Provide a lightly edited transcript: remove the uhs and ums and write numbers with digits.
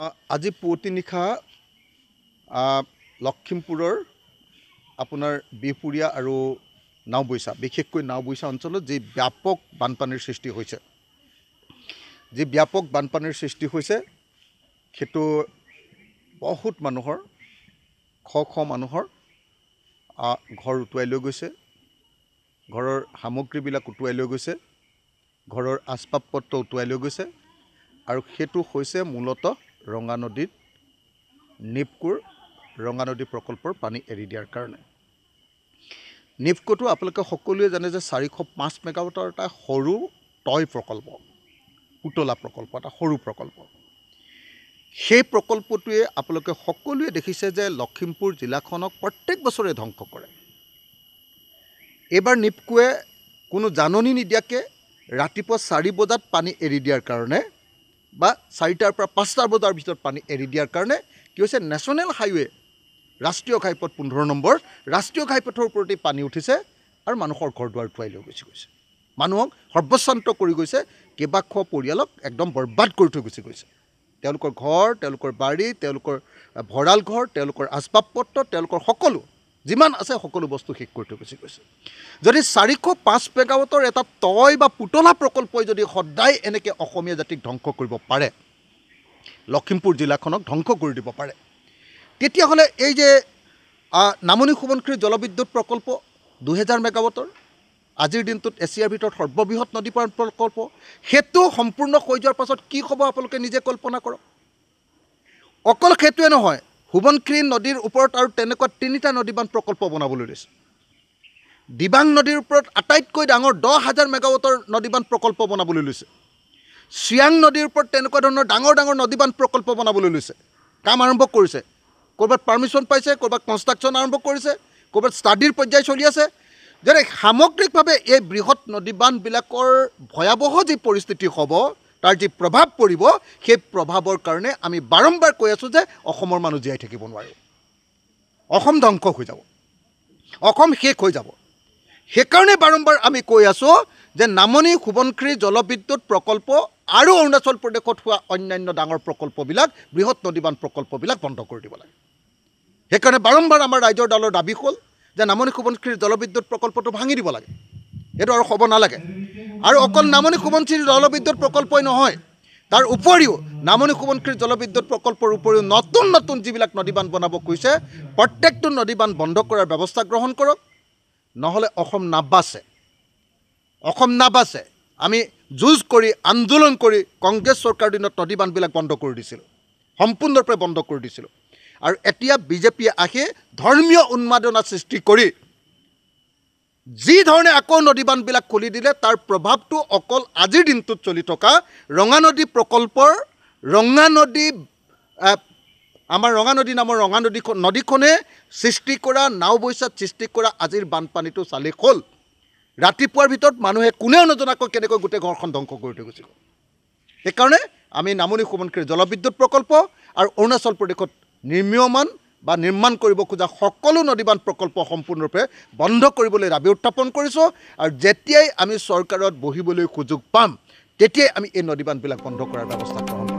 আজি পুৱতি নিশা লখিমপুৰৰ আপোনাৰ বিহপুৰীয়া আৰু নাওবৈচা বিশেষকৈ নাওবৈচা অঞ্চলত যি ব্যাপক বানপানীৰ সৃষ্টি হৈছে সেইটো বহুত মানুহৰ শ মানুহৰ ঘৰ উটুৱাই লৈ গৈছে, ঘৰৰ সামগ্ৰীবিলাক উটুৱাই লৈ গৈছে, ঘৰৰ আচবাবপত্ৰ উটুৱাই লৈ গৈছে আৰু সেইটো হৈছে মূলতঃ ৰঙা নদীত নিপকোৰ ৰঙা নদী প্ৰকল্পৰ পানী এৰি দিয়াৰ কাৰণে। নিপকোটো আপোনালোকে সকলোৱে জানে যে 405 মেগাৱাটৰ এটা সৰু টয় প্ৰকল্প, পুতলা প্ৰকল্প, এটা সৰু প্ৰকল্প। সেই প্ৰকল্পটোৱে আপোনালোকে সকলোৱে দেখিছে যে লখিমপুৰ জিলাখনক প্ৰত্যেক বছৰে ধ্বংস কৰে। এইবাৰ নিপকোৱে কোনো জাননী নিদিয়াকৈ ৰাতিপুৱা 4 বজাত পানী এৰি দিয়াৰ কাৰণে বা 4টাৰ পৰা 5টা বজাৰ ভিতৰত পানী এৰি দিয়াৰ কাৰণে কি হৈছে, নেশ্যনেল হাইৱে ৰাষ্ট্ৰীয় ঘাইপথ 15 নম্বৰ ৰাষ্ট্ৰীয় ঘাইপথৰ ওপৰতেই পানী উঠিছে আৰু মানুহৰ ঘৰ দুৱাৰ উটুৱাই লৈ গৈছে। মানুহক সৰ্বশ্ৰান্ত কৰি গৈছে, কেইবাশ পৰিয়ালক একদম বৰবাদ কৰি থৈ গৈছে। তেওঁলোকৰ ঘৰ, তেওঁলোকৰ বাৰী, তেওঁলোকৰ ভঁৰাল ঘৰ, তেওঁলোকৰ আচবাবপত্ৰ, তেওঁলোকৰ সকলো যিমান আছে সকলো বস্তু শেষ কৰি থৈ গৈছে। যদি 405 মেগাৱাটৰ এটা টয় বা পুতলা প্ৰকল্পই যদি সদায় এনেকৈ অসমীয়া জাতিক ধ্বংস কৰিব পাৰে, লখিমপুৰ জিলাখনক ধ্বংস কৰি দিব পাৰে, তেতিয়াহ'লে এই যে নামনি সোৱণশিৰি জলবিদ্যুৎ প্ৰকল্প 2000 মেগাৱাটৰ আজিৰ দিনটোত এছিয়াৰ ভিতৰত সৰ্ববৃহৎ নদীপাৰ প্ৰকল্প, সেইটো সম্পূৰ্ণ হৈ যোৱাৰ পাছত কি হ'ব আপোনালোকে নিজে কল্পনা কৰক। অকল সেইটোৱে নহয়, সোৱণশিৰি নদীৰ ওপৰত আৰু তেনেকুৱা 3টা নদীবান্ধ প্ৰকল্প বনাবলৈ লৈছে। দিবাং নদীৰ ওপৰত আটাইতকৈ ডাঙৰ 10,000 মেগাৱাটৰ নদীবান্ধ প্ৰকল্প বনাবলৈ লৈছে। চিয়াং নদীৰ ওপৰত তেনেকুৱা ধৰণৰ ডাঙৰ নদীবান্ধ প্ৰকল্প বনাবলৈ লৈছে। কাম আৰম্ভ কৰিছে, ক'ৰবাত পাৰ্মিশ্যন পাইছে, ক'ৰবাত কনষ্ট্ৰাকশ্যন আৰম্ভ কৰিছে, ক'ৰবাত ষ্টাডিৰ পৰ্যায় চলি আছে। যেনে সামগ্ৰিকভাৱে এই বৃহৎ নদীবান্ধবিলাকৰ ভয়াৱহ যি পৰিস্থিতি হ'ব, তাৰ যি প্ৰভাৱ পৰিব, সেই প্ৰভাৱৰ কাৰণে আমি বাৰম্বাৰ কৈ আছোঁ যে অসমৰ মানুহ জীয়াই থাকিব নোৱাৰে, অসম ধ্বংস হৈ যাব, অসম শেষ হৈ যাব। সেইকাৰণে বাৰম্বাৰ আমি কৈ আছোঁ যে নামনি সোৱণশিৰি জলবিদ্যুৎ প্ৰকল্প আৰু অৰুণাচল প্ৰদেশত হোৱা অন্যান্য ডাঙৰ প্ৰকল্পবিলাক, বৃহৎ নদীবান্ধ প্ৰকল্পবিলাক বন্ধ কৰি দিব লাগে। সেইকাৰণে বাৰম্বাৰ আমাৰ ৰাইজৰ দলৰ দাবী হ'ল যে নামনি সোৱণশিৰি জলবিদ্যুৎ প্ৰকল্পটো ভাঙি দিব লাগে, সেইটো আৰু হ'ব নালাগে। আৰু অকল নামনি সোৱণশিৰি জলবিদ্যুৎ প্ৰকল্পই নহয়, তাৰ উপৰিও নামনি সোৱণশিৰি জলবিদ্যুৎ প্ৰকল্পৰ উপৰিও নতুন যিবিলাক নদীবান্ধ বনাব কৈছে, প্ৰত্যেকটো নদীবান্ধ বন্ধ কৰাৰ ব্যৱস্থা গ্ৰহণ কৰক, নহ'লে অসম নাবাচে। আমি যুঁজ কৰি আন্দোলন কৰি কংগ্ৰেছ চৰকাৰৰ দিনত নদীবান্ধবিলাক বন্ধ কৰি দিছিলোঁ, সম্পূৰ্ণৰূপে বন্ধ কৰি দিছিলোঁ। আৰু এতিয়া বিজেপিয়ে আহি ধৰ্মীয় উন্মাদনা সৃষ্টি কৰি যি ধৰণে আকৌ নদীবান্ধবিলাক খুলি দিলে, তাৰ প্ৰভাৱটো অকল আজিৰ দিনটোত চলি থকা ৰঙা নদী প্ৰকল্পৰ আমাৰ ৰঙা নদী নামৰ ৰঙা নদীখনে সৃষ্টি কৰা, নাওবৈচাত সৃষ্টি কৰা আজিৰ বানপানীটো চালি হ'ল। ৰাতিপুৱাৰ ভিতৰত মানুহে কোনেও নজনাকৈ কেনেকৈ গোটেই ঘৰখন ধ্বংস কৰি থৈ গৈছিল। সেইকাৰণে আমি নামনি সোৱণশিৰি জলবিদ্যুৎ প্ৰকল্প আৰু অৰুণাচল প্ৰদেশত নিৰ্মাণ কৰিব খোজা সকলো নদীবান্ধ প্ৰকল্প সম্পূৰ্ণৰূপে বন্ধ কৰিবলৈ দাবী উত্থাপন কৰিছোঁ। আৰু যেতিয়াই আমি চৰকাৰত বহিবলৈ সুযোগ পাম, তেতিয়াই আমি এই নদীবান্ধবিলাক বন্ধ কৰাৰ ব্যৱস্থা গ্ৰহণ কৰিম।